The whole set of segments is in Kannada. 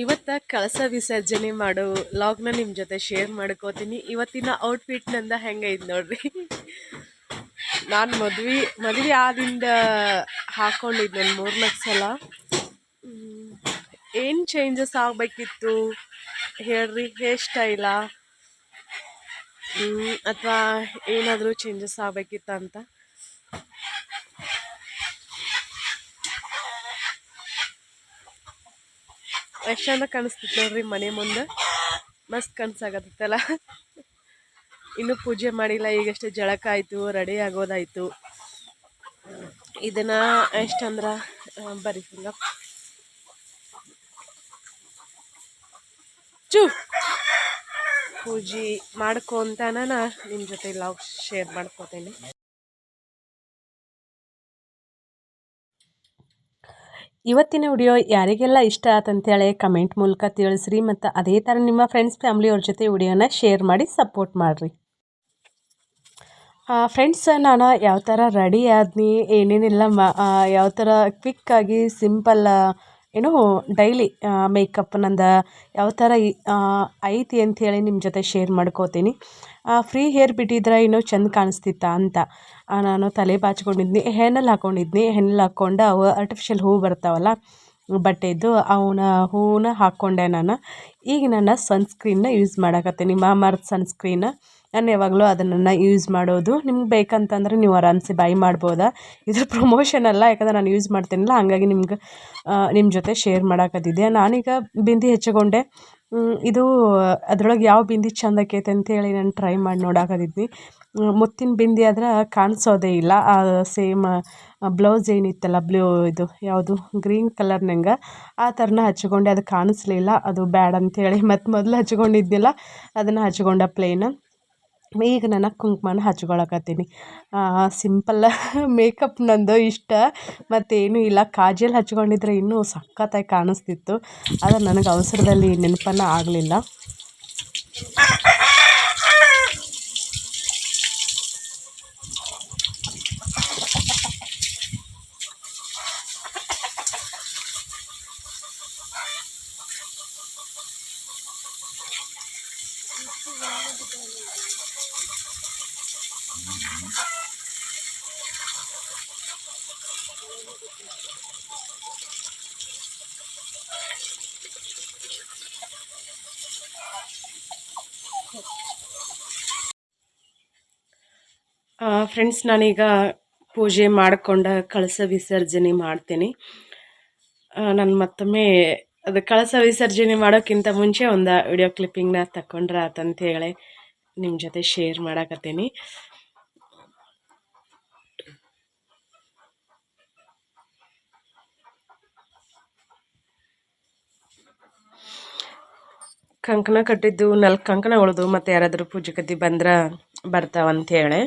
ಇವತ್ತು ಕಳಸ ವಿಸರ್ಜನೆ ಮಾಡೋ ಲಾಗ್ನ ನಿಮ್ಮ ಜೊತೆ ಶೇರ್ ಮಾಡ್ಕೋತೀನಿ. ಇವತ್ತಿನ ಔಟ್ಫಿಟ್ ನಂದ ಹೆಂಗೈತೆ ನೋಡ್ರಿ. ನಾನು ಮದುವೆ ಆದಿಂದ ಹಾಕೊಂಡಿದ್ದೆ ಒಂದು 3-4 ಸಲ. ಏನು ಚೇಂಜಸ್ ಆಗಬೇಕಿತ್ತು ಹೇಳ್ರಿ? ಹೇರ್ ಸ್ಟೈಲಾ ಅಥವಾ ಏನಾದರೂ ಚೇಂಜಸ್ ಆಗಬೇಕಿತ್ತ ಅಂತ. ಎಷ್ಟು ಚಂದ ಕಾಣಿಸ್ತಿತ್ತು ನೋಡ್ರಿ ಮನೆ ಮುಂದೆ, ಮಸ್ತ್ ಕಾಣಿಸಾಗತ್ತಲ್ಲ. ಇನ್ನೂ ಪೂಜೆ ಮಾಡಿಲ್ಲ, ಈಗಷ್ಟೇ ಜಳಕ ಆಯಿತು, ರೆಡಿ ಆಗೋದಾಯಿತು. ಇದನ್ನು ಎಷ್ಟಂದ್ರೆ ಬರೀ ಹಿಂಗ ಪೂಜೆ ಮಾಡ್ಕೊಂತಾನ ನಿಮ್ಮ ಜೊತೆ ಲಾಗ್ ಶೇರ್ ಮಾಡ್ಕೋತೇನೆ. ಇವತ್ತಿನ ವಿಡಿಯೋ ಯಾರಿಗೆಲ್ಲ ಇಷ್ಟ ಆತಂತೇಳಿ ಕಮೆಂಟ್ ಮೂಲಕ ತಿಳಿಸ್ರಿ, ಮತ್ತು ಅದೇ ಥರ ನಿಮ್ಮ ಫ್ರೆಂಡ್ಸ್ ಫ್ಯಾಮ್ಲಿಯವ್ರ ಜೊತೆ ವಿಡಿಯೋನ ಶೇರ್ ಮಾಡಿ ಸಪೋರ್ಟ್ ಮಾಡಿರಿ. ಫ್ರೆಂಡ್ಸ್, ನಾನು ಯಾವ ಥರ ರೆಡಿ ಆದ್ನಿ, ಏನೇನೆಲ್ಲ ಯಾವ ಥರ ಕ್ವಿಕ್ಕಾಗಿ ಸಿಂಪಲ್ ಏನು ಡೈಲಿ ಮೇಕಪ್ ನಂದು ಯಾವ ಥರ ಐತಿ ಅಂಥೇಳಿ ನಿಮ್ಮ ಜೊತೆ ಶೇರ್ ಮಾಡ್ಕೋತೀನಿ. ಫ್ರೀ ಹೇರ್ ಬಿಟ್ಟಿದ್ರೆ ಇನ್ನೂ ಚೆಂದ ಕಾಣಿಸ್ತಿತ್ತ ಅಂತ ನಾನು ತಲೆ ಬಾಚ್ಕೊಂಡಿದ್ನಿ, ಹೆಣ್ಣಲ್ಲಿ ಹಾಕ್ಕೊಂಡಿದ್ನಿ. ಹೆಣ್ಣಲ್ಲಿ ಹಾಕ್ಕೊಂಡು ಅವು ಆರ್ಟಿಫಿಷಿಯಲ್ ಹೂ ಬರ್ತಾವಲ್ಲ ಬಟ್ಟೆದ್ದು, ಅವನ ಹೂವನ್ನ ಹಾಕ್ಕೊಂಡೆ ನಾನು. ಈಗ ನಾನು ಸನ್ಸ್ಕ್ರೀನ್ನ ಯೂಸ್ ಮಾಡಕತ್ತೀನಿ, ಮಾಮಾರ್ತ್ ಸನ್ಸ್ಕ್ರೀನ್. ನಾನು ಯಾವಾಗಲೂ ಅದನ್ನು ಯೂಸ್ ಮಾಡೋದು. ನಿಮ್ಗೆ ಬೇಕಂತಂದ್ರೆ ನೀವು ಆರಾಮ್ಸೆ ಬೈ ಮಾಡ್ಬೋದಾ. ಇದು ಪ್ರಮೋಷನ್ ಅಲ್ಲ, ಯಾಕಂದ್ರೆ ನಾನು ಯೂಸ್ ಮಾಡ್ತೀನಿಲ್ಲ, ಹಾಗಾಗಿ ನಿಮ್ಮ ಜೊತೆ ಶೇರ್ ಮಾಡಕತ್ತಿದ್ದೆ. ನಾನೀಗ ಬಿಂದಿ ಹಚ್ಚಿಕೊಂಡೆ. ಇದು ಅದ್ರೊಳಗೆ ಯಾವ ಬಿಂದಿ ಚಂದ ಆಕೈತೆ ಅಂತೇಳಿ ನಾನು ಟ್ರೈ ಮಾಡಿ ನೋಡಾಕತ್ತಿದ್ನಿ. ಮುತ್ತಿನ ಬಿಂದಿ ಆದ್ರೆ ಕಾಣಿಸೋದೇ ಇಲ್ಲ. ಸೇಮ್ ಬ್ಲೌಸ್ ಏನಿತ್ತಲ್ಲ ಇದು ಯಾವುದು ಗ್ರೀನ್ ಕಲರ್ನಂಗೆ ಆ ಥರನ ಹಚ್ಚಿಕೊಂಡೆ, ಅದು ಕಾಣಿಸ್ಲಿಲ್ಲ. ಅದು ಬ್ಯಾಡ್ ಅಂಥೇಳಿ ಮತ್ತು ಮೊದಲು ಹಚ್ಕೊಂಡಿದ್ದಿಲ್ಲ ಅದನ್ನು ಹಚ್ಕೊಂಡೆ ಪ್ಲೇನ್. ಈಗ ನಾನು ಕುಂಕುಮನ ಹಚ್ಕೊಳಕತ್ತೀನಿ. ಸಿಂಪಲ್ಲ ಮೇಕಪ್ ನಂದು ಇಷ್ಟ, ಮತ್ತೇನೂ ಇಲ್ಲ. ಕಾಜಲ್ ಹಚ್ಕೊಂಡಿದ್ರೆ ಇನ್ನೂ ಸಖತ್ತಾಗಿ ಕಾಣಿಸ್ತಿತ್ತು, ಆದರೆ ನನಗೆ ಅವಸರದಲ್ಲಿ ನೆನಪನ್ನ ಆಗಲಿಲ್ಲ. ಫ್ರೆಂಡ್ಸ್, ನಾನೀಗ ಪೂಜೆ ಮಾಡಿಕೊಂಡು ಕಳಸ ವಿಸರ್ಜನೆ ಮಾಡ್ತೀನಿ. ನಾನು ಮತ್ತೊಮ್ಮೆ ಅದು ಕಳಸ ವಿಸರ್ಜನೆ ಮಾಡೋಕ್ಕಿಂತ ಮುಂಚೆ ಒಂದು ವಿಡಿಯೋ ಕ್ಲಿಪ್ಪಿಂಗ್ನ ತಗೊಂಡ್ರೆ ಆತಂತೇಳಿ ನಿಮ್ಮ ಜೊತೆ ಶೇರ್ ಮಾಡಕತ್ತೀನಿ. ಕಂಕಣ ಕಟ್ಟಿದ್ದು 4 ಕಂಕಣ ಉಳಿದು, ಮತ್ತು ಯಾರಾದರೂ ಪೂಜೆ ಕತ್ತಿ ಬಂದ್ರೆ ಬರ್ತಾವಂತೇಳಿ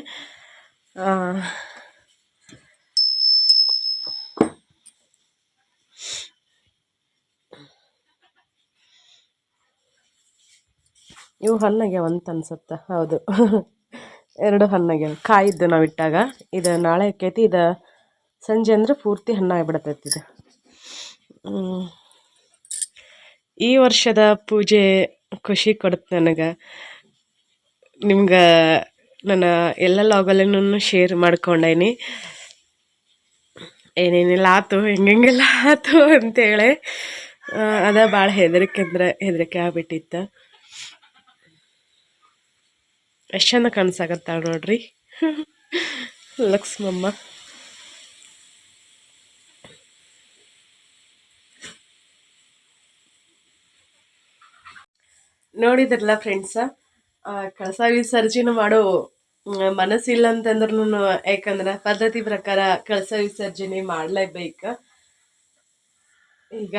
ಇವು ಹಣ್ಣಾಗ್ಯಾವ ಅಂತ ಅನ್ಸುತ್ತೆ. ಹೌದು, 2 ಹಣ್ಣಾಗ್ಯಾವ. ಕಾಯಿದ್ದು ನಾವು ಇಟ್ಟಾಗ. ಇದು ನಾಳೆ ಆಕೈತಿ, ಇದು ಸಂಜೆ ಅಂದ್ರೆ ಪೂರ್ತಿ ಹಣ್ಣಾಗ್ಬಿಡ್ತೈತಿ ಇದು. ಈ ವರ್ಷದ ಪೂಜೆ ಖುಷಿ ಕೊಡುತ್ತೆ ನನಗೆ. ನಿಮ್ಗೆ ನಾನು ಎಲ್ಲ ಲಾಗಲ್ಲೂ ಶೇರ್ ಮಾಡ್ಕೊಂಡೇನಿ, ಏನೇನೆಲ್ಲ ಆಯ್ತು, ಹೆಂಗೆಲ್ಲ ಆಯ್ತು ಅಂತೇಳಿ. ಅದ ಭಾಳ ಹೆದರಿಕೆ ಆಗ್ಬಿಟ್ಟಿತ್ತು. ಎಷ್ಟು ಚಂದ ಕಾಣಿಸಾಕತ್ತಾಳ ನೋಡ್ರಿ ಲಕ್ಷ್ಮಮ್ಮ. ನೋಡಿದ್ರಲ್ಲ ಫ್ರೆಂಡ್ಸ, ಕಳಸ ವಿಸರ್ಜನೆ ಮಾಡೋ ಮನಸ್ಸಿಲ್ಲ ಅಂತಂದ್ರೂ, ಯಾಕಂದ್ರೆ ಪದ್ಧತಿ ಪ್ರಕಾರ ಕಳಸ ವಿಸರ್ಜನೆ ಮಾಡಲೇಬೇಕು. ಈಗ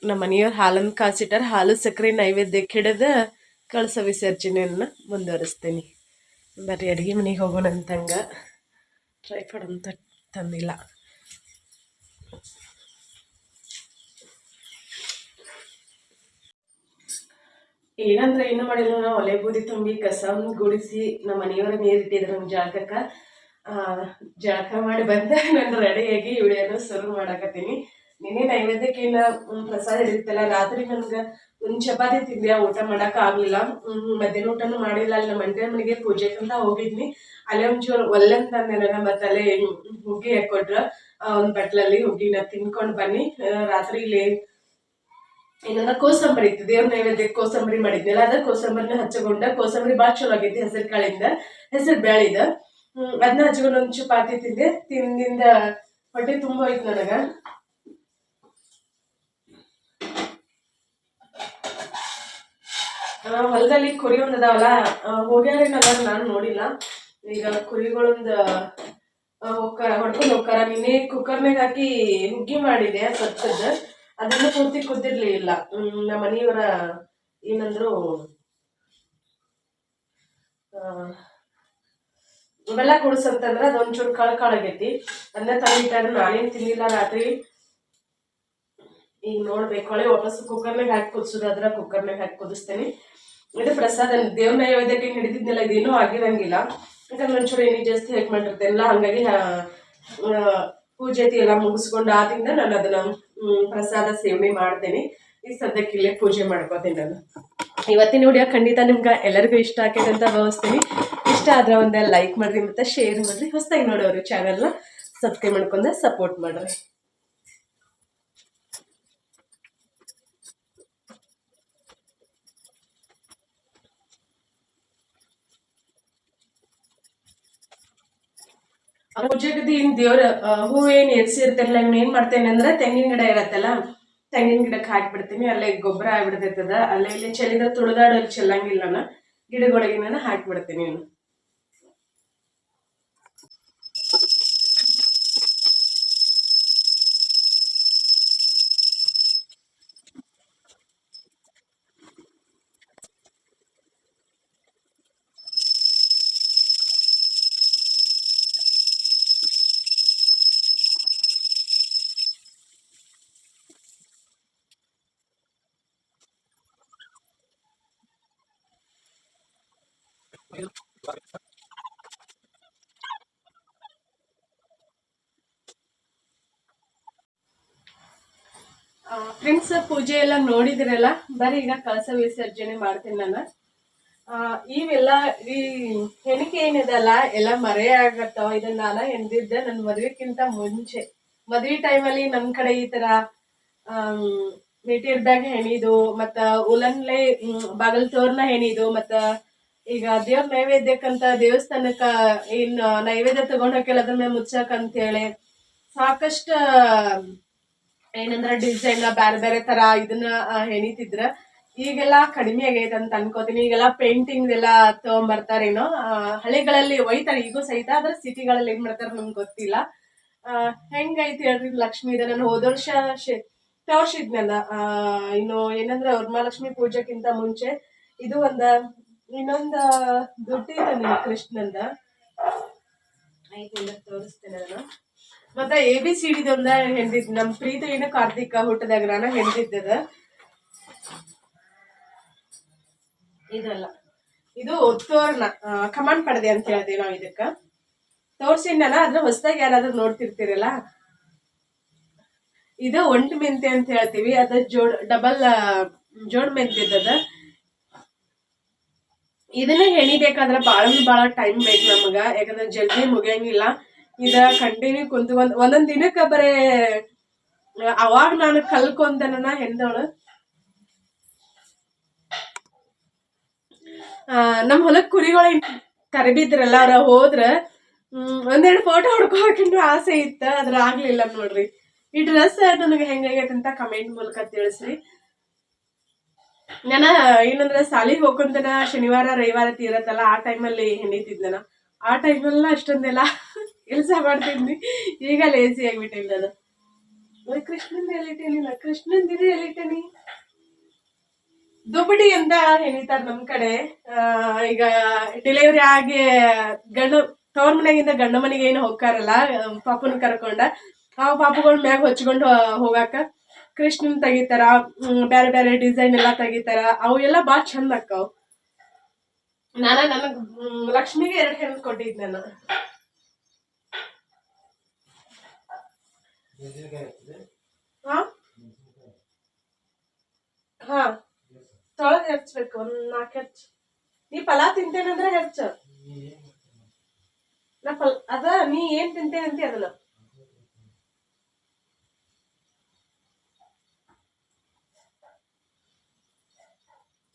ನಮ್ಮ ಮನೆಯವ್ರು ಹಾಲನ್ನು ಕಾಸಿಟ್ಟಾರ, ಹಾಲು ಸಕ್ಕರೆ ನೈವೇದ್ಯಕ್ಕೆ ಹಿಡಿದು ಕಳಸ ವಿಸರ್ಜನೆಯನ್ನು ಮುಂದುವರಿಸ್ತೀನಿ. ಬರ್ರಿ ಅಡುಗೆ ಮನೆಗೆ ಹೋಗೋಣ ಅಂತಂಗ. ಟ್ರೈಫಾಡ್ ಅಂತ ತಂದಿಲ್ಲ. ಏನಂದ್ರೆ ಏನು ಮಾಡಿಲ್ಲ, ನಾವು ಒಲೆ ಬೂದಿ ತುಂಬಿ ಕಸವನ್ನು ಗುಡಿಸಿ ನಮ್ಮ ಮನೆಯವರ ನೀರು ಇಟ್ಟಿದ್ರು ನಮ್ಮ ಜಳಕ ಮಾಡಿ ಬಂದ ನಾನು ರೆಡಿಯಾಗಿ ವಿಡಿಯೋನ ಶುರು ಮಾಡಕತ್ತೀನಿ. ನಿನ್ನೆ ನೈವೇದ್ಯಕ್ಕೆ ಏನ ಪ್ರಸಾದ ಇರುತ್ತಲ್ಲ, ರಾತ್ರಿ ನನ್ಗೆ ಒಂದು ಚಪಾತಿ ತಿಂದೆ, ಊಟ ಮಾಡಕ್ ಆಗ್ಲಿಲ್ಲ. ಮಧ್ಯಾಹ್ನ ಊಟನೂ ಮಾಡಿಲ್ಲ. ಅಲ್ಲಿ ನಮ್ಮ ಮಂಡ್ಯ ಮನೆಗೆ ಪೂಜೆಗಂತ ಹೋಗಿದ್ನಿ. ಅಲ್ಲೇ ಒಂಚೂರು ಒಲ್ಲೆನ್ ತಂದೆ, ಮತ್ತೆ ಅಲ್ಲೇ ಹುಗ್ಗಿ ಹಾಕೊಟ್ರ ಒಂದ್ ಬಟ್ಲಲ್ಲಿ ಹುಗ್ಗಿನ ತಿನ್ಕೊಂಡ್ ಬನ್ನಿ. ರಾತ್ರಿ ಇಲ್ಲಿ ಏನಂದ್ರ ಕೋಸಂಬರಿ ಇತ್ತು, ದೇವ್ರ ನೈವೇದ್ಯಕ್ಕೆ ಕೋಸಂಬರಿ ಮಾಡಿದ್ನಲ್ಲ, ಅದ ಕೋಸಂಬರಿನ ಹಚ್ಚಕೊಂಡ. ಕೋಸಂಬರಿ ಬಾಳ ಚಲೋ ಆಗೈತಿ, ಹೆಸರು ಕಾಳಿಂದ, ಹೆಸರು ಬ್ಯಾಳಿದ. ಅದನ್ನ ಹಚ್ಕೊಂಡು ಒಂದು ಚಪಾತಿ ತಿಂದೆ. ತಿಂದಿಂದ ಹೊಟ್ಟೆ ತುಂಬ ಹೋಯ್ತು ನನಗ. ಹೊಲದಲ್ಲಿ ಕುರಿ ಒಂದದಾವಲ್ಲ, ಹೋಗ್ಯಾರೇನಲ್ಲ ನಾನು ನೋಡಿಲ್ಲ. ಈಗ ಕುರಿಗಳೊಂದು ಹೊಡ್ಕೊಂಡು ಹೋಗ್ತಾರ. ನಿನ್ನೆ ಕುಕ್ಕರ್ನಾಗ ಹಾಕಿ ಹುಗ್ಗಿ ಮಾಡಿದೆ ಸತ್ತದ, ಅದನ್ನ ಪೂರ್ತಿ ಕುದ್ದಿರ್ಲಿಲ್ಲ. ನಮ್ಮ ಮನೆಯವರ ಏನಂದ್ರು ಬೆಲ್ಲ ಕುಡಿಸಂತಂದ್ರ ಅದೊಂಚೂರು ಕಳಕಾಳಾಗೈತಿ. ಅದನ್ನ ತಂದಿಟ್ಟಾರ, ನಾನೇನ್ ತಿನ್ನಿಲ್ಲ ರಾತ್ರಿ. ಈಗ ನೋಡ್ಬೇಕು, ಹೊಳೆ ವಾಪಸ್ ಕುಕ್ಕರ್ನಾಗ ಹಾಕಿ ಕುದಿಸೋದು, ಅದ್ರ ಕುಕ್ಕರ್ನಾಗ ಹಾಕಿ ಕುದಿಸ್ತೇನೆ. ಇದು ಪ್ರಸಾದ ದೇವ್ರ ನೈವೇದ್ಯಕ್ಕೆ ಹಿಡಿದಿದ್ನೆಲ್ಲ, ಇದೇನೂ ಆಗಿರಂಗಿಲ್ಲ. ಯಾಕಂದ್ರೆ ಒಂಚೂರು ಏನಿ ಜಾಸ್ತಿ ಹಾಕಿ ಮಾಡಿರ್ತೇನಲ್ಲ, ಹಂಗಾಗಿ ಪೂಜೆತಿ ಎಲ್ಲ ಮುಗಿಸ್ಕೊಂಡು ಆದಿಂದ ನಾನು ಅದನ್ನ ಪ್ರಸಾದ ಸೇವನೆ ಮಾಡ್ತೇನೆ. ಈಗ ಸದ್ಯಕ್ಕೆ ಇಲ್ಲೇ ಪೂಜೆ ಮಾಡ್ಕೋತೀನಿ ನಾನು. ಇವತ್ತಿನ ವಿಡಿಯೋ ಖಂಡಿತ ನಿಮ್ಗೆ ಎಲ್ಲರಿಗೂ ಇಷ್ಟ ಆಕೈತೆ ಅಂತ ಭಾವಿಸ್ತೀನಿ. ಇಷ್ಟ ಆದ್ರೆ ಒಂದೇ ಲೈಕ್ ಮಾಡ್ರಿ, ಮತ್ತೆ ಶೇರ್ ಮಾಡ್ರಿ. ಹೊಸದಾಗಿ ನೋಡೋರು ಚಾನಲ್ನ ಸಬ್ಸ್ಕ್ರೈಬ್ ಮಾಡ್ಕೊಂಡೆ ಸಪೋರ್ಟ್ ಮಾಡ್ರಿ. ಪೂಜೆಗದಿ ದೇವ್ರ ಹೂವೇನು ಎರ್ಸಿರ್ತಿರ್ಲ, ಏನ್ ಮಾಡ್ತೇನೆ ಅಂದ್ರೆ ತೆಂಗಿನ ಗಿಡ ಇರತ್ತಲ್ಲ, ತೆಂಗಿನ ಗಿಡಕ್ಕೆ ಹಾಕ್ಬಿಡ್ತೀನಿ. ಅಲ್ಲೇ ಗೊಬ್ಬರ ಆಗ್ಬಿಡ್ತೈತದ. ಅಲ್ಲೇ ಇಲ್ಲಿ ಚೆಲ್ಲಿದ್ರೆ ತುಳಿದಾಡಲ್ಲಿ ಚೆಲ್ಲಂಗಿಲ್ಲ, ನಾನು ಗಿಡಗಳಿಗೆ ನಾನು ಹಾಕ್ಬಿಡ್ತೀನಿ. ಫ್ರೆಂಡ್ಸ್, ಪೂಜೆ ಎಲ್ಲ ನೋಡಿದಿರಲ್ಲ, ಬರೀ ಈಗ ಕಳಸ ವಿಸರ್ಜನೆ ಮಾಡ್ತೀನಿ ನಾನು. ಇವೆಲ್ಲ ಈ ಹೆಣಿಕೆ ಏನಿದೆಲ್ಲ ಎಲ್ಲ ಮರೆ ಆಗತ್ತಾವ. ಇದನ್ನ ನಾನು ಎಂದಿದ್ದೆ ನನ್ನ ಮದ್ವೆಕ್ಕಿಂತ ಮುಂಚೆ. ಮದ್ವೆ ಟೈಮಲ್ಲಿ ನಮ್ಮ ಕಡೆ ಈ ತರ ಮೆಟೀರಿಯಲ್ ಬ್ಯಾಗ್ ಹೆಣಿದು, ಮತ್ತ ಉಲನ್ಲೆ ಬಾಗಲ್ ತೋರ್ನ ಹೆಣಿದು, ಮತ್ತ ಈಗ ದೇವ್ರ ನೈವೇದ್ಯಕ್ಕಂತ ದೇವಸ್ಥಾನಕ್ಕ ಏನ್ ನೈವೇದ್ಯ ತಗೊಂಡ್ ಹೋಗ್ಯಲ್ಲ ಅದ್ರ ಮೇಲೆ ಮುಚ್ಚಕ್ ಅಂತ ಹೇಳಿ ಸಾಕಷ್ಟ ಏನಂದ್ರ ಡಿಸೈನ್ ಬ್ಯಾರೆ ಬೇರೆ ತರ ಇದನ್ನ ಹೆಣಿತಿದ್ರ. ಈಗೆಲ್ಲಾ ಕಡಿಮೆ ಆಗೈತೆ ಅಂತ ಅನ್ಕೋತೀನಿ. ಈಗೆಲ್ಲಾ ಪೇಂಟಿಂಗ್ ಎಲ್ಲ ತಗೊಂಡ್ಬರ್ತಾರೇನೋ. ಹಳ್ಳಿಗಳಲ್ಲಿ ಒಯ್ತಾರೆ ಈಗೂ ಸಹಿತ, ಆದ್ರೆ ಸಿಟಿಗಳಲ್ಲಿ ಏನ್ ಮಾಡ್ತಾರ ನಮ್ಗೆ ಗೊತ್ತಿಲ್ಲ. ಹೆಂಗೈತಿ ಹೇಳ್ರಿ ಲಕ್ಷ್ಮಿ ಇದ. ನಾನು ಹೋದ ವರ್ಷ ತೋರ್ಸಿದ್ನಲ್ಲ, ಇನ್ನು ಏನಂದ್ರೆ ವರಮಹಾಲಕ್ಷ್ಮಿ ಪೂಜೆಕ್ಕಿಂತ ಮುಂಚೆ ಇದು ಇನ್ನೊಂದ ದುಡ್ಡಿದೆ ಕೃಷ್ಣಂದ ಐದು ತೋರಿಸ್ತೇನೆ ನಾನು. ಮತ್ತೆ ABCD ಒಂದ ಹೆಂದಿದ್ ನಮ್ ಪ್ರೀತಿ ಏನು ಕಾರ್ತಿಕ ಹುಟ್ಟದಾಗ ನಾನು ಹೆಂದಿದ್ದದ. ಇದಲ್ಲ, ಇದು ತೋರಣ ಕಮಾಂಡ್ ಪಡೆದೆ ಅಂತ ಹೇಳ್ತೀವಿ ನಾವ್. ಇದಕ್ಕ ತೋರ್ಸಿನಲ್ಲ, ಅದ್ರ ಹೊಸದಾಗಿ ಯಾರಾದ್ರೂ ನೋಡ್ತಿರ್ತೀರಲ್ಲ, ಇದು ಒಂಟಿ ಮೆಂತೆ ಅಂತ ಹೇಳ್ತೀವಿ. ಅದ ಡಬಲ್ ಜೋಡ್ ಮೆಂತೆದ. ಇದನ್ನ ಹೆಣಿಬೇಕಾದ್ರೆ ಬಾಳ ಟೈಮ್ ಬೇಕು ನಮಗ, ಯಾಕಂದ್ರೆ ಜಲ್ದಿ ಮುಗಿಯಂಗಿಲ್ಲ. ಇದ ಕಂಟಿನ್ಯೂ ಕುಂತು ಒಂದೊಂದ್ ದಿನಕ್ಕ ಬರೇ ಅವಾಗ ನಾನು ಕಲ್ಕೊಂತನ ಹೆಂದವಳು. ನಮ್ ಹೊಲಕ್ ಕುರಿಗಳು ಕರಬಿದ್ರಲ್ಲ, ಅವ್ರ ಹೋದ್ರ ಒಂದೆರಡು ಫೋಟೋ ಹೊಡ್ಕೋಬೇಕಂದ್ರೆ ಆಸೆ ಇತ್ತ, ಅದ್ರ ಆಗ್ಲಿಲ್ಲ ನೋಡ್ರಿ. ಈ ಡ್ರೆಸ್ ನನಗೆ ಹೆಂಗಾಗೈತೆ ಅಂತ ಕಮೆಂಟ್ ಮೂಲಕ ತಿಳಿಸ್ರಿ. ನಾನ ಏನಂದ್ರೆ ಸಾಲಿಗೆ ಹೋಗ್ಕೊಂತನ ಶನಿವಾರ ರವಿವಾರ ತೀರತ್ತಲ್ಲ, ಆ ಟೈಮಲ್ಲಿ ಹೆಣಿತಿದ್ನ. ಆ ಟೈಮೆಲ್ಲ ಅಷ್ಟೊಂದೆಲ್ಲ ಕೆಲಸ ಮಾಡ್ತಿದ್ನಿ. ಈಗ ಲೇಸಿ ಆಗ್ಬಿಟ್ಟಿಲ್ಲ ಅದು. ಕೃಷ್ಣಂದ ಎಲ್ಲಿಟ್ಟೇನಿಲ್ಲ, ಕೃಷ್ಣಂದಿದೆ ಎಲ್ಲಿಟ್ಟೇನಿ. ದುಬಡಿ ಅಂತ ಹೆಣಿತಾರ ನಮ್ ಕಡೆ. ಈಗ ಡೆಲಿವರಿ ಆಗಿ ತವ್ರ ಮನೆಗಿಂದ ಗಂಡ ಮನೆಗೆ ಏನು ಹೋಗ್ತಾರಲ್ಲ ಪಾಪುನ ಕರ್ಕೊಂಡ, ಆ ಪಾಪುಗಳ ಮ್ಯಾಗ ಹೊಚ್ಕೊಂಡು ಹೋಗಾಕ ಕೃಷ್ಣನ್ ತೆಗಿತಾರ. ಬೇರೆ ಬೇರೆ ಡಿಸೈನ್ ಎಲ್ಲಾ ತೆಗಿತಾರ. ಅವು ಎಲ್ಲ ಬಾಳ ಚಂದ ಅಕ್ಕಾವ್. ನನಗ್ ಲಕ್ಷ್ಮಿಗೆ 2 ಹೆಣ್ಣು ಕೊಟ್ಟಿದ್ ನಾನು. ಹಾ, ಹಾ ತೊಳೆದು ಹೆರ್ಚ್ಬೇಕು, ಒಂದ್ 4 ಹೆರ್ಚ್. ನೀ ಪಲಾವ್ ತಿಂತೇನಂದ್ರೆ ಹೆರ್ಚ. ಅದ ನೀ ಏನ್ ತಿಂತೇನಂತಿ ಅದನ್ನ.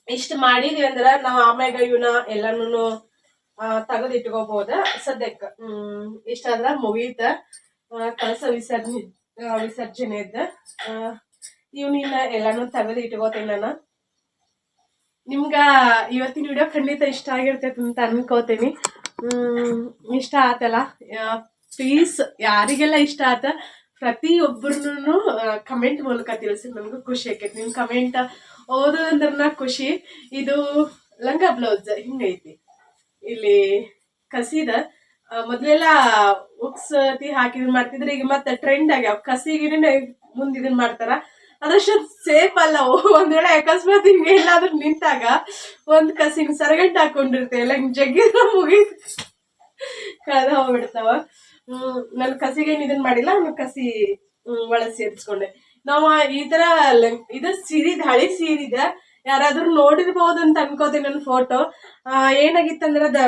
ಇಷ್ಟ ಮಾಡಿದ್ವಿ ಅಂದ್ರ ನಾವ್ ಆಮ್ಯಾಗ ಇವನ್ನ ಎಲ್ಲಾನು ತೆಗೆದು ಇಟ್ಕೋಬಹುದ. ಸದ್ಯಕ್ಕ ಇಷ್ಟಾದ್ರ ಮುಗೀತ ಕಳಸ ವಿಸರ್ಜನೆದ. ಇವ್ನಿನ್ನ ಎಲ್ಲಾನು ತೆಗೆದು ಇಟ್ಕೋತೀನಿ ನಾನು. ನಿಮ್ಗ ಇವತ್ತಿನ ವಿಡಿಯೋ ಖಂಡಿತ ಇಷ್ಟ ಆಗಿರ್ತೈತೆ ಅಂತ ಅನ್ಕೋತೀನಿ. ಇಷ್ಟ ಆತಲ್ಲ, ಪ್ಲೀಸ್ ಯಾರಿಗೆಲ್ಲ ಇಷ್ಟ ಆತ ಪ್ರತಿಯೊಬ್ಬರನ್ನು ಕಮೆಂಟ್ ಮೂಲಕ ತಿಳಿಸಿ. ನಮಗೂ ಖುಷಿ ಆಕೈತಿ ನಿಮ್ ಕಮೆಂಟ್ ಓದೋದಂದ್ರ ಖುಷಿ. ಇದು ಲಂಗ ಬ್ಲೌಸ್ ಹಿಂಗೈತಿ, ಇಲ್ಲಿ ಕಸಿದ ಮೊದ್ಲೆಲ್ಲ ಉಕ್ಸತಿ ಹಾಕಿದ್ ಮಾಡ್ತಿದ್ರೆ, ಈಗ ಮತ್ತೆ ಟ್ರೆಂಡ್ ಆಗ್ಯಾವ ಕಸಿಗಿನ ಮುಂದ್ ಇದನ್ ಮಾಡ್ತಾರ. ಅದಷ್ಟು ಸೇಫ್ ಅಲ್ಲ. ಒಂದ್ ವೇಳೆ ಅಕಸ್ಮಾತ್ ಹಿಂಗೆ ಎಲ್ಲಾದ್ರೂ ನಿಂತಾಗ ಒಂದ್ ಕಸಿ ಸರಗಂಟ ಹಾಕೊಂಡಿರ್ತೇವಲ್ಲ, ಹಿಂಗ್ ಜಗ್ಗಿದ್ರ ಮುಗಿದ್ ಕಳೆದ ಹೋಗ್ಬಿಡ್ತಾವ. ನನ್ ಕಸಿಗೆ ಇದನ್ ಮಾಡಿಲ್ಲ, ಅವ್ನ ಕಸಿ ಒಳಗ್ ಸೇರ್ಸ್ಕೊಂಡೆ. ನಾವ್ ಈ ತರ ಇದು ಸೀರಿದ್ ಹಳಿ ಸೀರಿದ ಯಾರಾದ್ರೂ ನೋಡಿರ್ಬಹುದು ಅಂತ ಅನ್ಕೋತೀನಿ ನನ್ ಫೋಟೋ. ಏನಾಗಿತ್ತಂದ್ರ ಅದ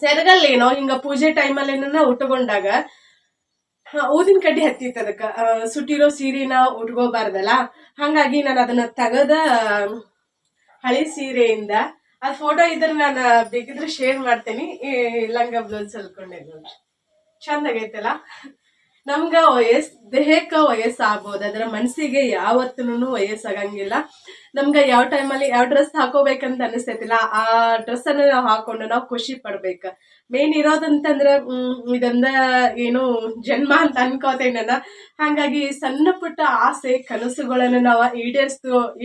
ಸೆರಗಲ್ಲೇನೋ ಹಿಂಗ ಪೂಜೆ ಟೈಮಲ್ಲಿ ಉಟ್ಕೊಂಡಾಗ ಊದಿನ ಕಡ್ಡಿ ಹತ್ತಿತ್ತು ಅದಕ್ಕ. ಸುಟ್ಟಿರೋ ಸೀರೆನ ಉಟ್ಕೋಬಾರ್ದಲ್ಲ, ಹಂಗಾಗಿ ನಾನು ಅದನ್ನ ತೆಗದ ಹಳಿ ಸೀರೆಯಿಂದ ಅದ್ ಫೋಟೋ ಇದ್ರ ನಾನು ಬೇಕಿದ್ರೆ ಶೇರ್ ಮಾಡ್ತೇನಿ. ಲಂಗ ಬ್ಲೌಸ್ ಹೊಲ್ಕೊಂಡೆ ನೋಡ್ರಿ, ಚಂದ ಆಗೈತಲ್ಲ. ನಮ್ಗ ದೇಹಕ್ಕ ವಯಸ್ಸಾಗ್ಬೋದು, ಅದರ ಮನ್ಸಿಗೆ ಯಾವತ್ತೂ ವಯಸ್ಸಾಗಂಗಿಲ್ಲ. ನಮ್ಗ ಯಾವ ಟೈಮಲ್ಲಿ ಯಾವ ಡ್ರೆಸ್ ಹಾಕೋಬೇಕಂತ ಅನಿಸ್ತೈತಿಲ್ಲ, ಆ ಡ್ರೆಸ್ ಅನ್ನ ನಾವು ಹಾಕೊಂಡು ನಾವು ಖುಷಿ ಪಡ್ಬೇಕ. ಮೇನ್ ಇರೋದಂತಂದ್ರ ಇದೊಂದ ಏನು ಜನ್ಮ ಅಂತ ಅನ್ಕೋತೇನೆ ನಾನು. ಹಾಗಾಗಿ ಸಣ್ಣ ಪುಟ್ಟ ಆಸೆ ಕನಸುಗಳನ್ನ ನಾವು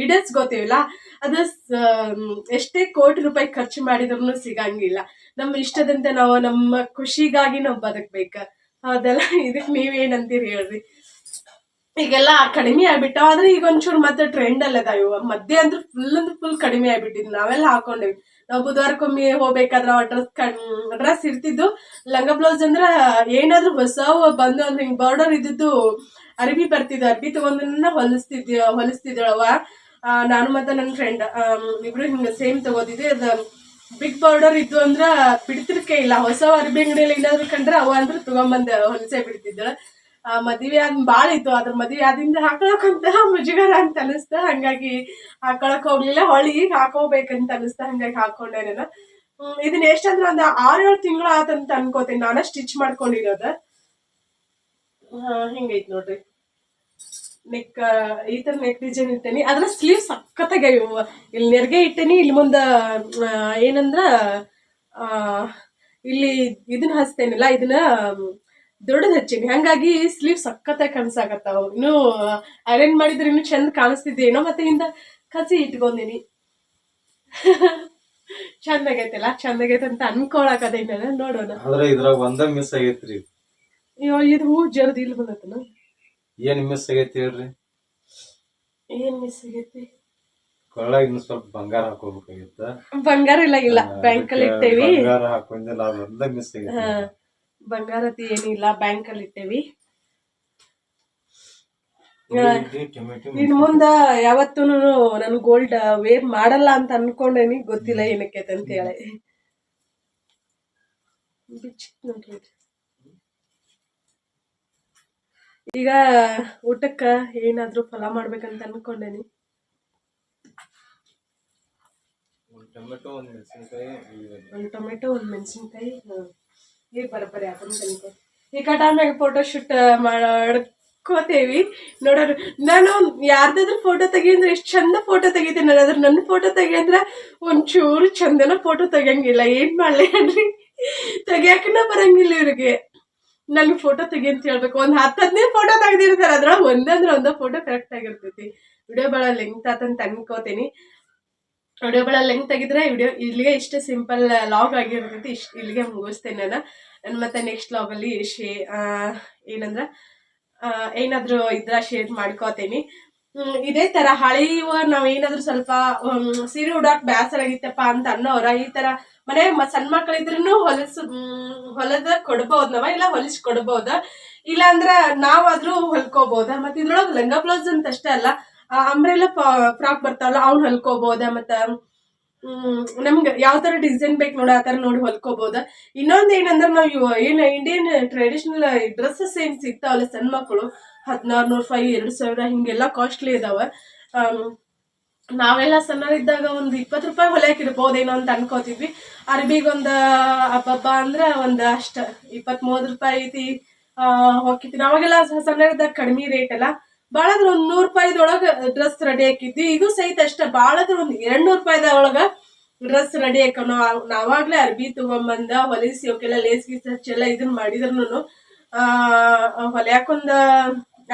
ಈಡೇರ್ಸ್ಕೋತೀವಿಲ್ಲ, ಅದು ಎಷ್ಟೇ ಕೋಟಿ ರೂಪಾಯಿ ಖರ್ಚು ಮಾಡಿದ್ರು ಸಿಗಂಗಿಲ್ಲ. ನಮ್ಮ ಇಷ್ಟದಂತೆ ನಾವು ನಮ್ಮ ಖುಷಿಗಾಗಿ ನಾವು ಬದುಕ್ಬೇಕ. ಹೌದಲ್ಲ? ಇದಕ್ ನೀವೇನಂತೀರಿ ಹೇಳ್ರಿ? ಈಗೆಲ್ಲ ಕಡಿಮೆ ಆಗ್ಬಿಟ್ಟಾವ, ಆದ್ರೆ ಈಗ ಒಂಚೂರು ಮತ್ತೆ ಟ್ರೆಂಡ್ ಅಲ್ಲದ ಇವ. ಮಧ್ಯೆ ಅಂದ್ರೆ ಫುಲ್ ಕಡಿಮೆ ಆಗ್ಬಿಟ್ಟಿದ್. ನಾವೆಲ್ಲ ಹಾಕೊಂಡೇವಿ. ನಾವು ಬುಧವಾರಕ್ಕೊಮ್ಮೆ ಹೋಗ್ಬೇಕಾದ್ರ ಡ್ರೆಸ್ ಇರ್ತಿದ್ದು. ಲಂಗ ಬ್ಲೌಸ್ ಅಂದ್ರ ಏನಾದ್ರು ಹೊಸವು ಬಂದು ಅಂದ್ರೆ ಹಿಂಗ್ ಬಾರ್ಡರ್ ಇದ್ದಿದ್ದು ಅರ್ಬಿ ಬರ್ತಿದ್ವು. ಅರ್ಬಿ ತಗೊಂಡನ್ನ ಹೊಲಿಸ್ತಿದ್ದಳವ. ನಾನು ಮತ್ತೆ ನನ್ನ ಫ್ರೆಂಡ್ ಇಬ್ರು ಹಿಂಗ ಸೇಮ್ ತಗೋತಿದ್ವಿ. ಅದ ಬಿಗ್ ಬಾರ್ಡರ್ ಇದ್ದು ಅಂದ್ರ ಬಿಡ್ತಿರ್ಕೆ ಇಲ್ಲ. ಹೊಸ ಅರ್ಬಿ ಅಂಗಡಿಯಲ್ಲಿ ಏನಾದ್ರು ಕಂಡ್ರೆ ಅವ ಅಂದ್ರೆ ತಗೊಂಬಂದ ಹೊಲಸೆ ಬಿಡ್ತಿದ್ದಳ. ಮದ್ವೆ ಆದ್ ಬಾಳ ಇತ್ತು, ಅದ್ರ ಮದ್ವೆ ಆದಿಂದ ಹಾಕೊಳಕಂತ ಮುಜುಗರ ಅಂತ ಅನಿಸ್ತ. ಹಂಗಾಗಿ ಹಾಕೊಳಕ್ ಹೋಗ್ಲಿಲ್ಲ. ಹೊಳಿಗೆ ಹಾಕೋಬೇಕಂತ ಅನಿಸ್ತ, ಹಂಗಾಗಿ ಹಾಕೊಂಡೆ ನಾನು. ಇದನ್ನ ಎಷ್ಟಂದ್ರ ಒಂದ್ 6-7 ತಿಂಗಳು ಆತಂತ ಅನ್ಕೋತೀನಿ ನಾನ ಸ್ಟಿಚ್ ಮಾಡ್ಕೊಂಡಿರೋದ. ಹಿಂಗೈತ್ ನೋಡ್ರಿ. ನೆಕ್ ಈ ತರ ನೆಕ್ ಡಿಸೈನ್ ಇಟ್ಟೇನಿ. ಅದ್ರ ಸ್ಲೀವ್ ಸಖತ್ತಾಗಿ ಇಲ್ಲಿ ನೆರ್ಗೆ ಇಟ್ಟೇನಿ. ಇಲ್ಲಿ ಮುಂದ ಏನಂದ್ರ ಇಲ್ಲಿ ಇದನ್ನ ಹಚ್ತೇನಿಲ್ಲ, ಇದನ್ನ ದೊಡ್ಡದ್ ಹಚ್ಚೀನಿ. ಹಂಗಾಗಿ ಸ್ಲೀವ್ ಸಖತ್ತಾಗಿ ಕಾಣಿಸಾಕತ್ತಾವ. ಇನ್ನು ಅರೇಂಜ್ ಮಾಡಿದ್ರೆ ಇನ್ನು ಚಂದ ಕಾಣಿಸ್ತಿದ್ದೇನೋ. ಮತ್ತೆ ಇಂದ ಕಸಿ ಇಟ್ಕೊಂಡೀನಿ. ಚಂದಾಗೈತಲ್ಲ? ಚಂದಾಗೈತೆ ಅಂತ ಅನ್ಕೊಳಕದೈ ನಾನು. ನೋಡೋಣ. ಇದ್ರಾಗ ಒಂದ ಮಿಸ್ ಆಗೈತ್ರಿ. ಅಯ್ಯೋ, ಇದು ಹೂ ಜರ್ದ್ ಇಲ್ಲಿ ಬಂದತನ. ಏನ್ ಮಿಸ್ ಆಗೈತಿ ಹೇಳ್ರಿ? ಏನ್ ಮಿಸ್ ಆಗೈತಿ? ಕೊಳ್ಳಾಗ ಇನ್ನು ಸ್ವಲ್ಪ ಬಂಗಾರ ಹಾಕೋಬೇಕಾಗಿತ್ತ. ಬಂಗಾರ ಇಲ್ಲ, ಬ್ಯಾಂಕ್ ಅಲ್ಲಿ ಇಟ್ಟೇವಿ. ಬಂಗಾರ ಹಾಕೊಂಡಿಲ್ಲ, ಅದೊಂದ ಮಿಸ್ ಆಗೈತಿ. ಬಂಗಾರತಿ ಏನಿಲ್ಲ, ಬ್ಯಾಂಕ್ ಅಲ್ಲಿ ಇಟ್ಟೇವಿ. ಇನ್ ಮುಂದ ಯಾವತ್ತೂ ನಾನು ಗೋಲ್ಡ್ ವೇರ್ ಮಾಡಲ್ಲ ಅಂತ ಅನ್ಕೊಂಡೇನಿ. ಗೊತ್ತಿಲ್ಲ ಏನಕ್ಕೆ ಅಂತ ಹೇಳಿ. ಈಗ ಊಟಕ್ಕ ಏನಾದ್ರು ಫಲ ಮಾಡ್ಬೇಕಂತ ಅನ್ಕೊಂಡೇನಿ. ಒಂದ್ ಟೊಮೆಟೊ, ಒಂದ್ ಮೆಣಸಿನ್ಕಾಯಿ. ಈಗ ಬರಬರಿ ಹಾಕೊಂಡ್ ಈ ಕಟಾಮ್ಯಾಗ ಫೋಟೋ ಶೂಟ್ ಮಾಡ್ಕೋತೇವಿ. ನೋಡೋರು ನಾನು ಯಾರ್ದಾದ್ರು ಫೋಟೋ ತೆಗಿಯಂದ್ರೆ ಎಷ್ಟು ಚಂದ ಫೋಟೋ ತೆಗಿತೀನಿ. ಅದ್ರ ನನ್ನ ಫೋಟೋ ತೆಗಿಯಂದ್ರ ಒಂಚೂರು ಚಂದನ ಫೋಟೋ ತೆಗಿಯಂಗಿಲ್ಲ. ಏನ್ ಮಾಡ್ಲಿ ಅನ್ರಿ, ತೆಗಿಯಾಕನ ಬರಂಗಿಲ್ಲ ಇವ್ರಿಗೆ. ನನ್ ಫೋಟೋ ತೆಗಿ ಅಂತ ಹೇಳ್ಬೇಕು. ಒಂದ್ 10-15 ಫೋಟೋ ತೆಗ್ದಿರ್ತಾರೆ, ಅದ್ರೊಳಗೆ ಒಂದ ಫೋಟೋ ಕರೆಕ್ಟ್ ಆಗಿರ್ತೈತಿ. ವಿಡಿಯೋ ಭಾಳ ಲೆಂತ್ ಆತಂತ ಅನ್ಕೋತೀನಿ. ವಿಡಿಯೋ ಭಾಳ ಲೆಂತ್ ಆಗಿದ್ರೆ ವಿಡಿಯೋ ಇಲ್ಲಿಗೆ ಇಷ್ಟೇ ಸಿಂಪಲ್ ಲಾಗ್ ಆಗಿರ್ತೈತಿ. ಇಲ್ಲಿಗೆ ಮುಗಿಸ್ತೇನೆ ನಾನು. ಮತ್ತೆ ನೆಕ್ಸ್ಟ್ ಲಾಗಲ್ಲಿ ಏನಂದ್ರ ಏನಾದ್ರು ಇದ್ರ ಶೇರ್ ಮಾಡ್ಕೋತೀನಿ. ಇದೇ ತರ ಹಳೆಯುವ ನಾವ್ ಏನಾದ್ರು ಸ್ವಲ್ಪ ಸೀರೆ ಉಡಾಕ್ ಬೇಸರ ಆಗಿತ್ತಪ್ಪ ಅಂತ ಅನ್ನೋರ ಈ ತರ ಮನೆ ಸಣ್ಣ ಮಕ್ಳಿದ್ರೂ ಹೊಲದ ಕೊಡ್ಬೋದ್ ನಾವ, ಇಲ್ಲ ಹೊಲಿಸ್ ಕೊಡ್ಬೋದ. ಇಲ್ಲ ಅಂದ್ರ ನಾವಾದ್ರೂ ಹೊಲ್ಕೋಬಹುದ. ಮತ್ತೆ ಇದ್ರೊಳಗ್ ಲಂಗ ಬ್ಲೌಸ್ ಅಂತ ಅಷ್ಟೇ ಅಲ್ಲ, ಅಂಬ್ರೆಲ್ಲ ಫ್ರಾಕ್ ಬರ್ತಾವಲ್ಲ ಅವ್ನು ಹೊಲ್ಕೋಬೋದ. ಮತ್ತು ನಮ್ಗೆ ಯಾವ ಥರ ಡಿಸೈನ್ ಬೇಕು ನೋಡಿ ಆ ಥರ ನೋಡಿ ಹೊಲ್ಕೋಬೋದ. ಇನ್ನೊಂದು ಏನಂದ್ರೆ ನಾವು ಏನು ಇಂಡಿಯನ್ ಟ್ರೆಡಿಷನಲ್ ಡ್ರೆಸ್ಸಸ್ ಏನು ಸಿಗ್ತಾವಲ್ಲ ಸಣ್ಣ ಮಕ್ಕಳು 1600 2000 ಹಿಂಗೆಲ್ಲ ಕಾಸ್ಟ್ಲಿ ಇದಾವೆ. ನಾವೆಲ್ಲ ಸಣ್ಣರಿದ್ದಾಗ ಒಂದು 20 ರೂಪಾಯಿ ಹೊಲಿಯಾಕಿರ್ಬೋದೇನೋ ಅಂತ ಅನ್ಕೋತಿದ್ವಿ. ಅರ್ಬಿಗೊಂದು ಹಬ್ಬ ಅಂದ್ರೆ ಒಂದು ಅಷ್ಟು 20-30 ರೂಪಾಯಿ ಐತಿ ಹೋಗಿದ್ವಿ. ಅವಾಗೆಲ್ಲ ಸಣ್ಣರಿದ್ದಾಗ ಕಡಿಮೆ ರೇಟ್ ಅಲ್ಲ, ಭಾಳಾದ್ರೆ ಒಂದು 100 ರೂಪಾಯಿದೊಳಗೆ ಡ್ರೆಸ್ ರೆಡಿ ಹಾಕಿದ್ವಿ. ಇದು ಸಹಿತ ಅಷ್ಟೇ, ಭಾಳಾದ್ರೆ ಒಂದು 200 ರೂಪಾಯಿದೊಳಗೆ ಡ್ರೆಸ್ ರೆಡಿ ಹಾಕೋ. ನಾವಾಗ್ಲೇ ಅರ್ಬಿ ತಗೊಂಬಂದ ಹೊಲಿಸಿ ಅವಕ್ಕೆಲ್ಲ ಲೇಸ್ ಗೀಸ್ ಹಚ್ಚೆಲ್ಲ ಇದನ್ನ ಮಾಡಿದ್ರುನು ಹೊಲಿಯಾಕೊಂದ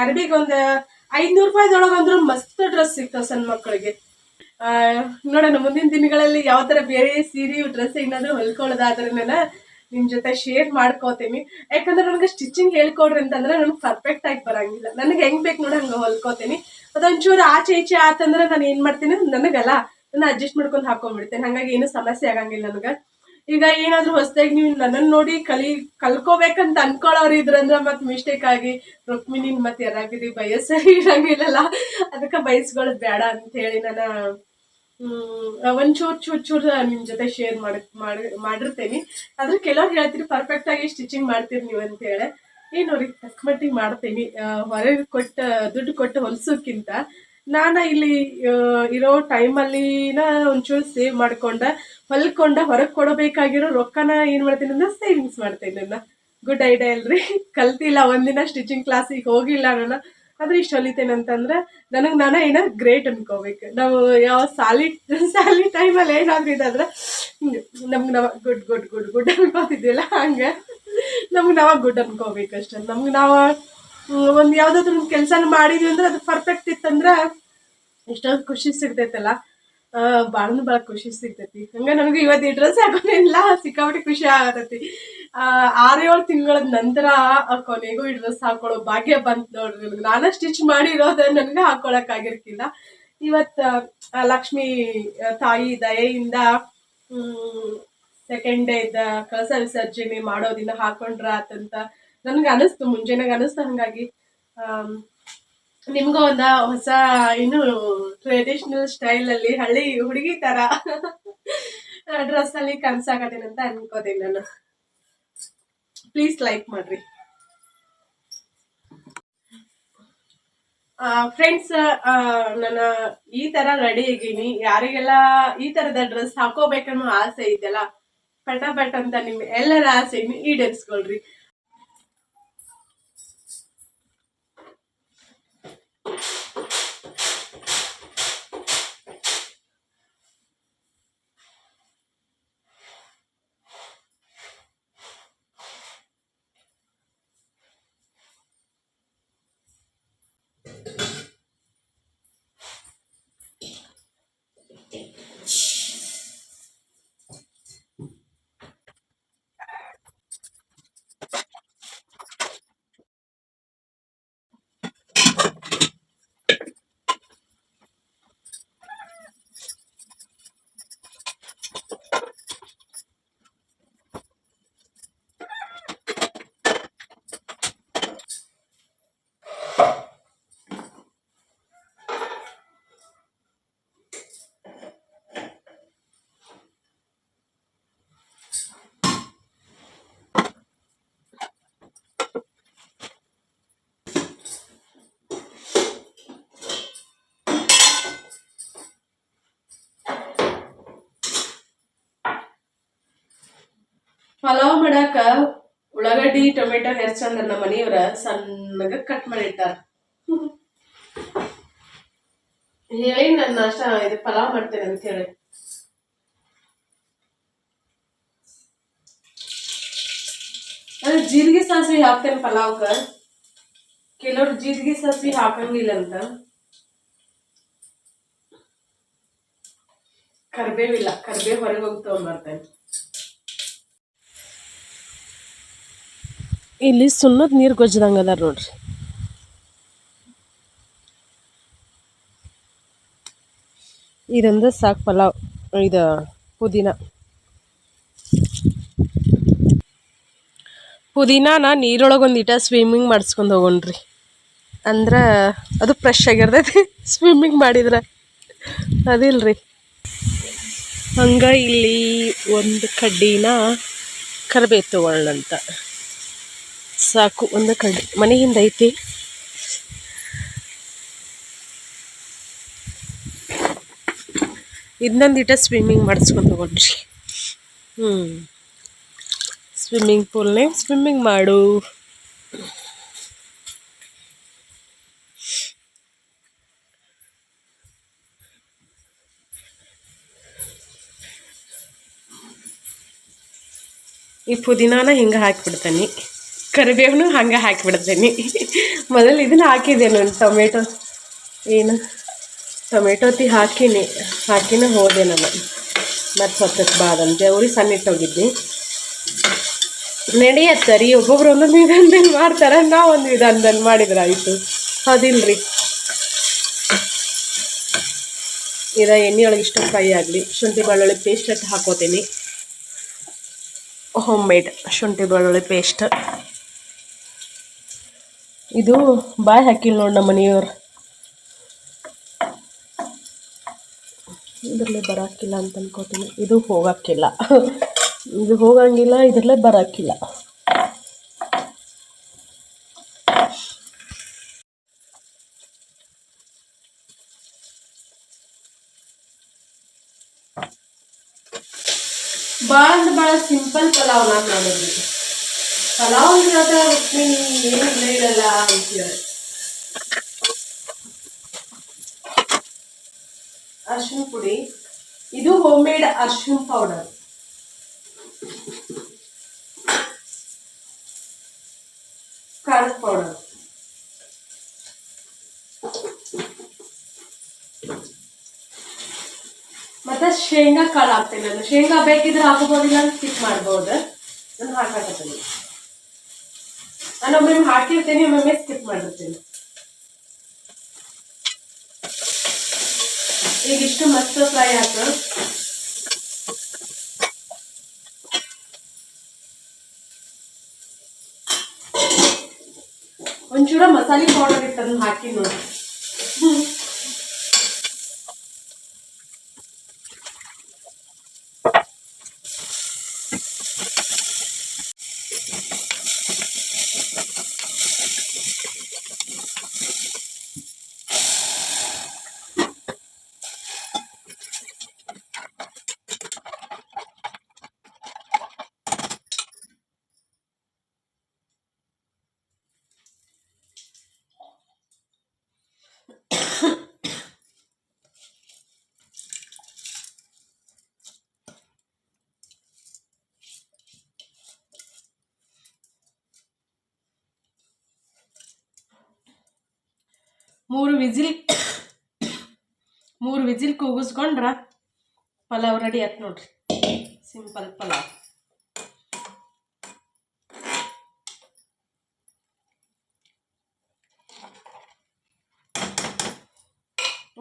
ಅರ್ಬಿಗೊಂದು 500 ರೂಪಾಯಿದೊಳಗೆ ಅಂದ್ರೂ ಮಸ್ತ್ ಡ್ರೆಸ್ ಸಿಗ್ತಾವ ಸಣ್ಣ ಮಕ್ಕಳಿಗೆ. ನೋಡೋಣ ಮುಂದಿನ ದಿನಗಳಲ್ಲಿ ಯಾವ ಥರ ಬೇರೆ ಸೀರೆ ಡ್ರೆಸ್ ಏನಾದರೂ ಹೊಲ್ಕೊಳ್ಳೋದಾದ್ರೆ ನಾನು ನಿಮ್ಮ ಜೊತೆ ಶೇರ್ ಮಾಡ್ಕೋತೀನಿ. ಯಾಕಂದ್ರೆ ನನಗೆ ಸ್ಟಿಚಿಂಗ್ ಹೇಳ್ಕೊಡ್ರಿ ಅಂತಂದ್ರೆ ನನಗೆ ಪರ್ಫೆಕ್ಟ್ ಆಗಿ ಬರಂಗಿಲ್ಲ. ನನಗೆ ಹೆಂಗ್ ಬೇಕು ನೋಡಿ ಹಂಗೆ ಹೊಲ್ಕೋತೀನಿ. ಅದೊಂಚೂರು ಆಚೆ ಈಚೆ ಆತಂದ್ರೆ ನಾನು ಏನು ಮಾಡ್ತೀನಿ, ನನಗಲ್ಲ ನಾನು ಅಡ್ಜಸ್ಟ್ ಮಾಡ್ಕೊಂಡು ಹಾಕೊಂಡ್ಬಿಡ್ತೇನೆ. ಹಾಗಾಗಿ ಏನು ಸಮಸ್ಯೆ ಆಗಂಗಿಲ್ಲ ನನಗೆ. ಈಗ ಏನಾದರೂ ಹೊಸದಾಗಿ ನೀವು ನನ್ನನ್ನು ನೋಡಿ ಕಲ್ಕೋಬೇಕಂತ ಅನ್ಕೊಳ್ಳೋರು ಇದ್ರಂದ್ರೆ ಮತ್ತೆ ಮಿಸ್ಟೇಕ್ ಆಗಿ ರುಕ್ಮಿಣಿನ್ ಮತ್ತೆ ಯಾರಾಗಿರಿ ಬಯಸರಿ ಇರಂಗಿಲ್ಲಲ್ಲ, ಅದಕ್ಕೆ ಬಯಸ್ಕೊಳ್ಳೋದು ಬೇಡ ಅಂತ ಹೇಳಿ ನಾನು ಒಂಚೂರು ನಿಮ್ ಜೊತೆ ಶೇರ್ ಮಾಡಿರ್ತೇನೆ. ಆದ್ರೆ ಕೆಲವ್ರು ಹೇಳ್ತೀರಿ ಪರ್ಫೆಕ್ಟ್ ಆಗಿ ಸ್ಟಿಚಿಂಗ್ ಮಾಡ್ತೀರಿ ನೀವು ಅಂತ ಹೇಳಿ. ಏನೋರಿ ತಕ್ಕ ಮಟ್ಟಿಗೆ ಮಾಡ್ತೀನಿ. ಹೊರಗೆ ದುಡ್ಡು ಕೊಟ್ಟು ಹೊಲ್ಸೋಕ್ಕಿಂತ ನಾನು ಇಲ್ಲಿ ಇರೋ ಟೈಮಲ್ಲಿನ ಒಂಚೂರು ಸೇವ್ ಮಾಡ್ಕೊಂಡ ಹೊರಗೆ ಕೊಡಬೇಕಾಗಿರೋ ರೊಕ್ಕನ ಏನು ಮಾಡ್ತೀನಿ ಅಂದ್ರೆ ಸೇವಿಂಗ್ಸ್ ಮಾಡ್ತೇನೆ ನಾನು. ಗುಡ್ ಐಡಿಯಾ ಅಲ್ರಿ? ಕಲ್ತಿಲ್ಲ, ಒಂದಿನ ಸ್ಟಿಚಿಂಗ್ ಕ್ಲಾಸಿಗೆ ಹೋಗಿಲ್ಲ ನಾನು, ಆದ್ರೆ ಇಷ್ಟು ಹೊಲಿತೇನೆ ಅಂತಂದ್ರೆ ನನಗೆ ನಾನು ಏನಾದ್ರು ಗ್ರೇಟ್ ಅನ್ಕೋಬೇಕು. ನಾವು ಯಾವ ಸಾಲಿ ಟೈಮಲ್ಲಿ ಏನಾದ್ರು ಇದಾದ್ರೆ ನಮ್ಗೆ ನಾವು ಗುಡ್ ಅನ್ಕೋತಿದ್ದಿಲ್ಲ, ಹಂಗೆ ನಮ್ಗೆ ನಾವಾಗ ಗುಡ್ ಅನ್ಕೋಬೇಕು ಅಷ್ಟೇ. ನಮ್ಗೆ ನಾವು ಒಂದು ಯಾವುದಾದ್ರು ಕೆಲಸನ ಮಾಡಿದ್ವಿ ಅಂದ್ರೆ ಅದು ಪರ್ಫೆಕ್ಟ್ ಇತ್ತಂದ್ರೆ ಎಷ್ಟೊಂದು ಖುಷಿ ಸಿಗ್ತೈತಲ್ಲ, ಭಾಳ ಖುಷಿ ಸಿಗ್ತೈತಿ. ಹಂಗೆ ನನಗೆ ಇವತ್ತು ಈ ಡ್ರೆಸ್ ಹಾಕೊಂಡಿಲ್ಲ, ಸಿಕ್ಕಾಪಟ್ಟೆ ಖುಷಿ ಆಗತೈತಿ. 6-7 ತಿಂಗಳ ನಂತರ ಕೊನೆಗೂ ಈ ಡ್ರೆಸ್ ಹಾಕೊಳ್ಳೋ ಭಾಗ್ಯ ಬಂತು ನೋಡ್ರಿ ನನಗೆ. ನಾನೇ ಸ್ಟಿಚ್ ಮಾಡಿರೋದು ನನಗೆ ಹಾಕೊಳಕ್ಕಾಗಿರ್ಕಿಲ್ಲ. ಇವತ್ತು ಲಕ್ಷ್ಮೀ ತಾಯಿ ದಯೆಯಿಂದ ಸೆಕೆಂಡ್ ಡೇ ಇದ್ದ ಕಳಸ ವಿಸರ್ಜನೆ ಮಾಡೋದಿನ ಹಾಕೊಂಡ್ರ ಆತಂತ ನನಗೆ ಅನಿಸ್ತು, ಮುಂಜಾನೆಗೆ ಅನಿಸ್ತು. ಹಾಗಾಗಿ ನಿಮ್ಗೂ ಒಂದು ಹೊಸ ಏನು ಟ್ರೆಡಿಷನಲ್ ಸ್ಟೈಲಲ್ಲಿ ಹಳ್ಳಿ ಹುಡುಗಿ ಥರ ಡ್ರೆಸ್ಸಲ್ಲಿ ಕನ್ಸಾಕತ್ತೀನಿ ಅಂತ ಅನ್ಕೋತೀನಿ ನಾನು. ಪ್ಲೀಸ್ ಲೈಕ್ ಮಾಡ್ರಿ ಫ್ರೆಂಡ್ಸ್. ನಾನು ಈ ಥರ ರೆಡಿ ಆಗೀನಿ. ಯಾರಿಗೆಲ್ಲ ಈ ಥರದ ಡ್ರೆಸ್ ಹಾಕೋಬೇಕನ್ನೋ ಆಸೆ ಇದೆಯಲ್ಲ, ಪಟ ಅಂತ ನಿಮ್ಮ ಎಲ್ಲರ ಆಸೆಯನ್ನು ಈಡೇರಿಸ್ಕೊಳ್ರಿ. ಪಲಾವ್ ಮಾಡಾಕ ಉಳ್ಳಾಗಡ್ಡಿ ಟೊಮೆಟೊ ಹೆಚ್ಚಂದ್ರ ನಮ್ಮ ಮನೆಯವ್ರ ಸಣ್ಣಗ ಕಟ್ ಮಾಡಿರ್ತಾರ. ಹೇಳಿ ನನ್ನ ನಾಷ್ಟ ಇದು ಪಲಾವ್ ಮಾಡ್ತೇನೆ ಅಂತ ಹೇಳಿ. ನಾನು ಜೀರಿಗೆ ಸಾಸಿವೆ ಹಾಕ್ತೇನೆ ಪಲಾವ್ಕ. ಕೆಲವ್ರು ಜೀರಿಗೆ ಸಾಸಿವೆ ಹಾಕಂಗಿಲ್ಲ ಅಂತ. ಕರ್ಬೇವಿಲ್ಲ, ಕರ್ಬೇವು ಹೊರಗೆ ಹೋಗಿ ತಗೊಂಡ್ಬರ್ತೇನೆ. ಇಲ್ಲಿ ಸುಣ್ಣದ ನೀರು ಗೊಜ್ಜದಂಗೆ ಅದಾರ ನೋಡ್ರಿ. ಇದೊಂದು ಸಾಕು ಪಲಾವ್. ಇದು ಪುದೀನಾನ ನೀರೊಳಗೆ ಒಂದಿಟ ಸ್ವಿಮ್ಮಿಂಗ್ ಮಾಡಿಸ್ಕೊಂಡು ಹೋಗೋಣ್ರಿ, ಅಂದ್ರೆ ಅದು ಫ್ರೆಶ್ ಆಗಿರ್ತೈತಿ. ಸ್ವಿಮ್ಮಿಂಗ್ ಮಾಡಿದ್ರೆ ಅದಿಲ್ರಿ. ಹಂಗೆ ಇಲ್ಲಿ ಒಂದು ಕಡ್ಡಿನ ಕರಿಬೇವು ತಗೊಳ್ಳಂತ ಸಾಕು. ಒಂದು ಕಡ್ಡಿ ಮನೆಯಿಂದ ಐತಿ. ಇನ್ನೊಂದಿಟ ಸ್ವಿಮ್ಮಿಂಗ್ ಮಾಡಿಸ್ಕೊಂಡು ತಗೊಂಡ್ರಿ. ಸ್ವಿಮ್ಮಿಂಗ್ ಪೂಲ್ನೇ ಸ್ವಿಮ್ಮಿಂಗ್ ಮಾಡು. ಈ ಪುದೀನಾನ ಹಿಂಗೆ ಹಾಕಿಬಿಡ್ತೀನಿ, ಕರಿಬೇವನು ಹಂಗೆ ಹಾಕಿಬಿಡ್ತೀನಿ. ಮೊದಲು ಇದನ್ನು ಹಾಕಿದ್ದೆ ನಾನು, ಟೊಮೆಟೊ ಹಾಕಿನೇ ಹೋದೆ ನಾನು. ಮತ್ತು ಹೊತ್ತಕ್ಕೆ ಬಾದಾಮ್ ಜವರಿ ಸಣ್ಣ ಇಟ್ಟೋಗಿದ್ನಿ. ನಡೆಯತ್ತರಿ, ಒಬ್ಬೊಬ್ರು ಒಂದೊಂದು ವಿಧಾನದಲ್ಲಿ ಮಾಡ್ತಾರೆ, ನಾವು ಒಂದು ವಿಧಾನದಲ್ಲಿ ಮಾಡಿದ್ರೆ ಆಯಿತು. ಹೌದಿಲ್ರಿ. ಎಣ್ಣೆಯೊಳಗೆ ಇಷ್ಟು ಫ್ರೈ ಆಗಲಿ. ಶುಂಠಿ ಬೆಳ್ಳುಳ್ಳಿ ಪೇಸ್ಟ್ ಅಷ್ಟು ಹಾಕೋತೀನಿ. ಹೋಮ್ ಮೇಡ್ ಶುಂಠಿ ಬೆಳ್ಳುಳ್ಳಿ ಪೇಸ್ಟ್. ಇದು ಬಾಯಿ ಹಾಕಿಲ್ಲ ನೋಡಿ ನಮ್ಮ ಮನೆಯವ್ರು. ಇದರಲ್ಲೇ ಬರೋಕ್ಕಿಲ್ಲ ಅಂತ ಅನ್ಕೋತೀನಿ. ಇದು ಹೋಗೋಕ್ಕಿಲ್ಲ, ಇದು ಹೋಗಂಗಿಲ್ಲ, ಇದರಲ್ಲೇ ಬರೋಕ್ಕಿಲ್ಲ. ಭಾಳ ಸಿಂಪಲ್ ಪಲಾವ್ ನಾನು ಮಾಡೋದು. ಪಲಾವ್ ಅಂದ್ರೆ ಏನು ಇರಲ್ಲ ಅಂತೇಳಿ. ಅರಿಶಿನ ಪುಡಿ, ಇದು ಹೋಮ್ ಮೇಡ್ ಅರಿಶಿನ ಪೌಡರ್. ಖಾರದ ಪೌಡರ್, ಮತ್ತೆ ಶೇಂಗಾ ಕಾಳು ಹಾಕ್ತೇನೆ ನಾನು. ಶೇಂಗಾ ಬೇಕಿದ್ರೆ ಹಾಕೋಬೋದಿಲ್ಲ, ಸ್ಕಿಪ್ ಮಾಡ್ಬೋದು. ನಾನು ಹಾಕಾಕತ್ತೀನಿ. ನಾನು ಒಮ್ಮೆ ಹಾಕಿರ್ತೇನೆ, ಒಮ್ಮೆ ಸ್ಕಿಪ್ ಮಾಡಿರ್ತೇನೆ. ಈಗ ಇಷ್ಟು ಮಸ್ತ್ ಫ್ರೈ ಆಯ್ತು. ಒಂಚೂರ ಮಸಾಲೆ ಪೌಡರ್ ಇತ್ತು, ಅದನ್ನ ಹಾಕಿ ನೋಡಿ. ಮೂರು ವಿಜಿಲ್ ಕೂಗಿಸ್ಕೊಂಡ್ರ ಪಲಾವ್ ರೆಡಿ ಆಯ್ತು ನೋಡ್ರಿ. ಸಿಂಪಲ್ ಪಲಾವ್.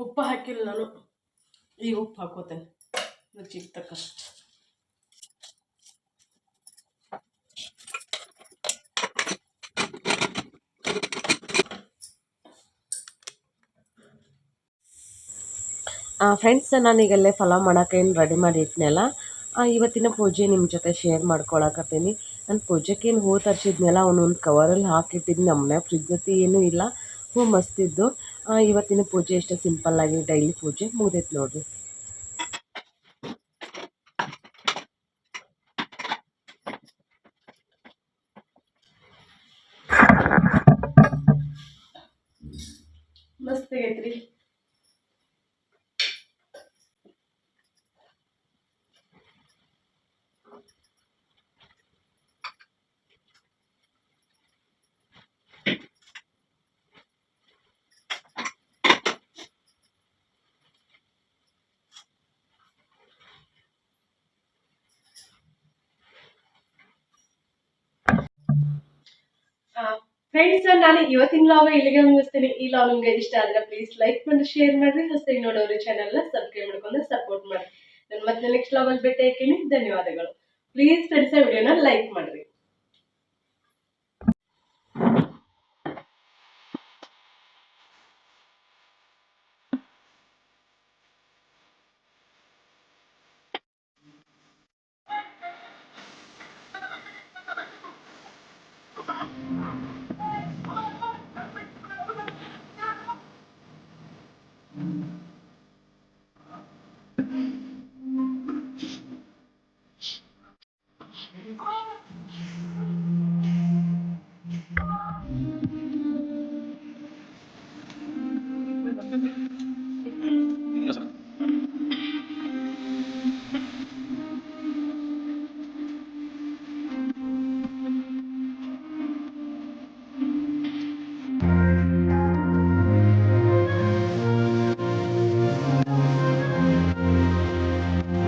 ಉಪ್ಪು ಹಾಕಿಲ್ಲ ನಾನು, ಈಗ ಉಪ್ಪು ಹಾಕೋತೇನೆ ರುಚಿಗೆ ತಕ್ಕಷ್ಟು. ಫ್ರೆಂಡ್ಸ್, ನಾನೀಗಲ್ಲೇ ಪಲಾವ್ ಮಾಡೋಕೆ ಏನು ರೆಡಿ ಮಾಡಿ ಇಟ್ನೆಲ್ಲ. ಇವತ್ತಿನ ಪೂಜೆ ನಿಮ್ಮ ಜೊತೆ ಶೇರ್ ಮಾಡ್ಕೊಳಕತ್ತೀನಿ. ನಾನು ಪೂಜೆಗೇನು ಹೂ ತರಿಸಿದ್ನೆಲ್ಲ ಅವನೊಂದು ಕವರಲ್ಲಿ ಹಾಕಿಟ್ಟಿದ್ದು. ನಮ್ಮನೆ ಫ್ರಿಜ್ ಜೊತೆ ಏನೂ ಇಲ್ಲ, ಹೂ ಮಸ್ತಿದ್ದು. ಇವತ್ತಿನ ಪೂಜೆ ಎಷ್ಟು ಸಿಂಪಲ್ಲಾಗಿ ಡೈಲಿ ಪೂಜೆ ಮುಗ್ದೈತೆ ನೋಡಿರಿ. ಮಸ್ತ್ ಆಗೈತ್ರಿ. ಫ್ರೆಂಡ್ಸ್, ನಾನು ಇವತ್ತಿನ ಲಾಗ್ ಇಲ್ಲಿಗೆ ಮುಗಿಸ್ತೀನಿ. ಈ ಲಾಗ್ ನಿಮ್ಗೆ ಇಷ್ಟ ಆದ್ರೆ ಪ್ಲೀಸ್ ಲೈಕ್ ಮಾಡಿ, ಶೇರ್ ಮಾಡ್ರಿ. ಹೊಸದಾಗಿ ನೋಡೋರು ಚಾನಲ್ನ ಸಬ್ಸ್ಕ್ರೈಬ್ ಮಾಡ್ಕೊಂಡು ಸಪೋರ್ಟ್ ಮಾಡಿ. ನಾನು ಮತ್ತೆ ನೆಕ್ಸ್ಟ್ ಲಾಗಲ್ಲಿ ಭೇಟಿ ಹಾಕಿನಿ. ಧನ್ಯವಾದಗಳು. ಪ್ಲೀಸ್ ಫ್ರೆಂಡ್ಸ್, ವಿಡಿಯೋನ ಲೈಕ್ ಮಾಡ್ರಿ.